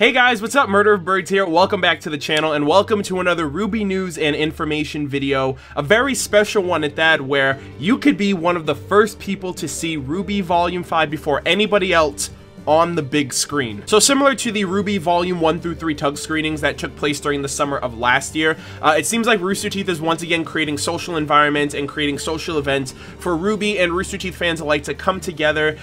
Hey guys, what's up? Murder of Birds here. Welcome back to the channel and welcome to another RWBY news and information video. A very special one at that, where you could be one of the first people to see RWBY Volume 5 before anybody else on the big screen. So similar to the RWBY Volume 1 through 3 tug screenings that took place during the summer of last year, it seems like Rooster Teeth is once again creating social environments and creating social events for RWBY and Rooster Teeth fans alike to come together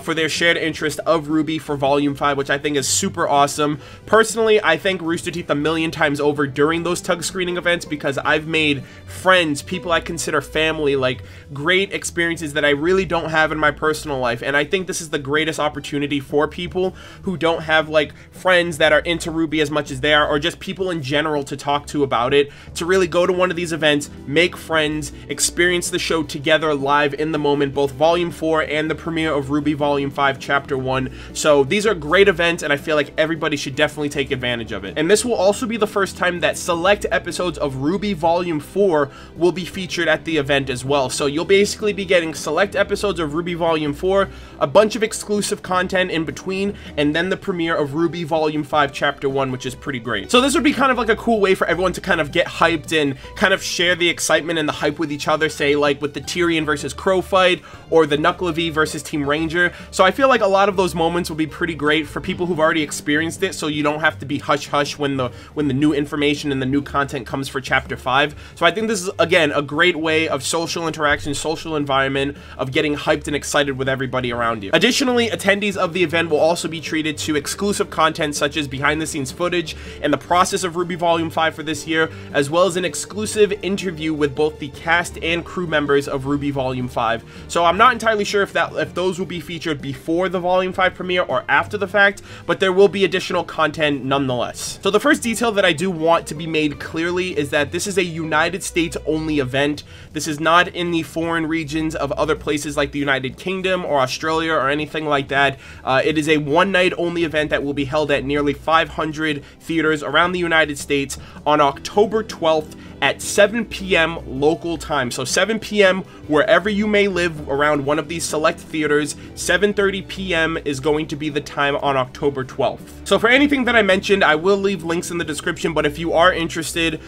for their shared interest of RWBY for Volume 5, which I think is super awesome. Personally, I thank Rooster Teeth a million times over during those tug screening events because I've made friends, people I consider family, like great experiences that I really don't have in my personal life, and I think this is the greatest opportunity for people who don't have like friends that are into RWBY as much as they are, or just people in general to talk to about it, to really go to one of these events, make friends, experience the show together live in the moment, both Volume 4 and the premiere of RWBY Volume 5 Chapter 1. So these are great events and I feel like everybody should definitely take advantage of it. And this will also be the first time that select episodes of RWBY Volume 4 will be featured at the event as well. So you'll basically be getting select episodes of RWBY Volume 4, a bunch of exclusive content in between, and then the premiere of RWBY Volume 5 Chapter 1, which is pretty great. So this would be kind of like a cool way for everyone to kind of get hyped and kind of share the excitement and the hype with each other, say like with the Tyrion versus Crow fight or the Nuckelavee versus Team Ranger. So I feel like a lot of those moments will be pretty great for people who've already experienced it, so you don't have to be hush-hush when the new information and the new content comes for Chapter 5. So I think this is, again, a great way of social interaction, social environment, of getting hyped and excited with everybody around you. Additionally, attendees of the event will also be treated to exclusive content such as behind the scenes footage and the process of RWBY Volume 5 for this year, as well as an exclusive interview with both the cast and crew members of RWBY Volume 5. So I'm not entirely sure if those will be featured before the Volume 5 premiere or after the fact, but there will be additional content nonetheless. So the first detail that I do want to be made clearly is that this is a United States only event. This is not in the foreign regions of other places like the United Kingdom or Australia or anything like that. It is a one-night only event that will be held at nearly 500 theaters around the United States on October 12th at 7 p.m. local time. So 7 p.m. wherever you may live around one of these select theaters, 7:30 p.m. is going to be the time on October 12th. So for anything that I mentioned, I will leave links in the description, but if you are interested,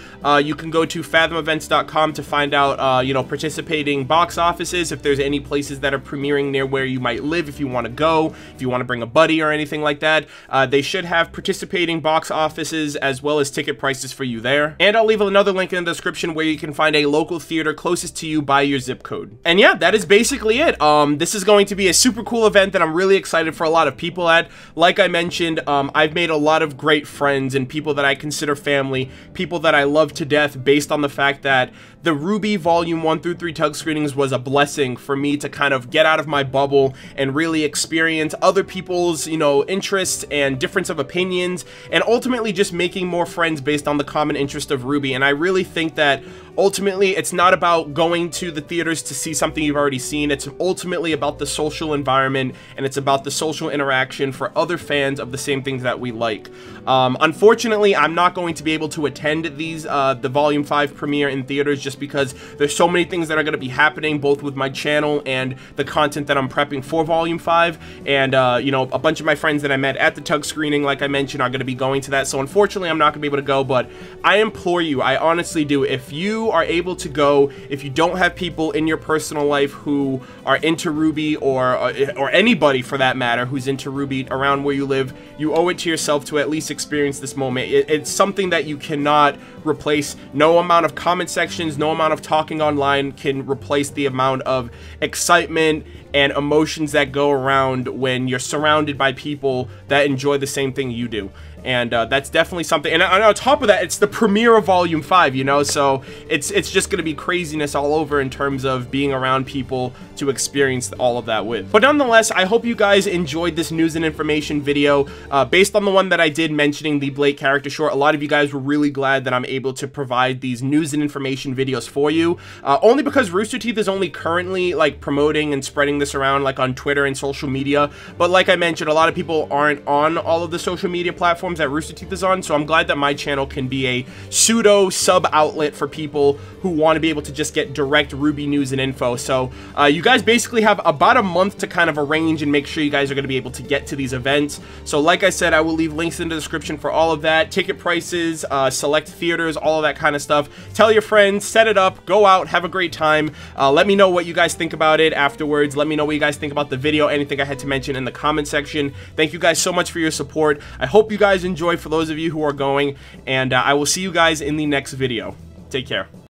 you can go to fathomevents.com to find out, you know, participating box offices, if there's any places that are premiering near where you might live, if you want to go, if you want to bring a buddy or anything like that. They should have participating box offices as well as ticket prices for you there. And I'll leave another link in the description where you can find a local theater closest to you by your zip code. And yeah, that is basically it. This is going to be a super cool event that I'm really excited for a lot of people at. Like I mentioned, I've made a lot of great friends and people that I consider family, people that I love to death, based on the fact that the RWBY Volume 1 through 3 tug screenings was a blessing for me to kind of get out of my bubble and really experience other people's, you know, interests and difference of opinions, and ultimately just making more friends based on the common interest of RWBY. And I really think that ultimately it's not about going to the theaters to see something you've already seen. It's ultimately about the social environment, and it's about the social interaction for other fans of the same things that we like. Unfortunately, I'm not going to be able to attend these the Volume 5 premiere in theaters just because there's so many things that are going to be happening, both with my channel and the content that I'm prepping for Volume 5. And you know, a bunch of my friends that I met at the tug screening, like I mentioned, are going to be going to that. So unfortunately, I'm not going to be able to go, but I implore you, I honestly do, if you are able to go, if you don't have people in your personal life who are into RWBY, or anybody for that matter who's into RWBY around where you live, you owe it to yourself to at least experience this moment. It's something that you cannot replace. No amount of comment sections, no amount of talking online can replace the amount of excitement and emotions that go around when you're surrounded by people that enjoy the same thing you do. And that's definitely something. And on top of that, it's the premiere of Volume 5, you know, so it's just going to be craziness all over in terms of being around people to experience all of that with. But nonetheless, I hope you guys enjoyed this news and information video. Based on the one that I did mentioning the Blake character short, a lot of you guys were really glad that I'm able to provide these news and information videos for you. Only because Rooster Teeth is only currently like promoting and spreading this around like on Twitter and social media. But like I mentioned, a lot of people aren't on all of the social media platforms that Rooster Teeth is on, so I'm glad that my channel can be a pseudo sub outlet for people who want to be able to just get direct RWBY news and info. So you guys basically have about a month to kind of arrange and make sure you guys are going to be able to get to these events. So like I said, I will leave links in the description for all of that, ticket prices, select theaters, all of that kind of stuff. Tell your friends, set it up, go out, have a great time. Let me know what you guys think about it afterwards. Let me know what you guys think about the video, anything I had to mention in the comment section. Thank you guys so much for your support. I hope you guys enjoy, for those of you who are going, and I will see you guys in the next video. Take care.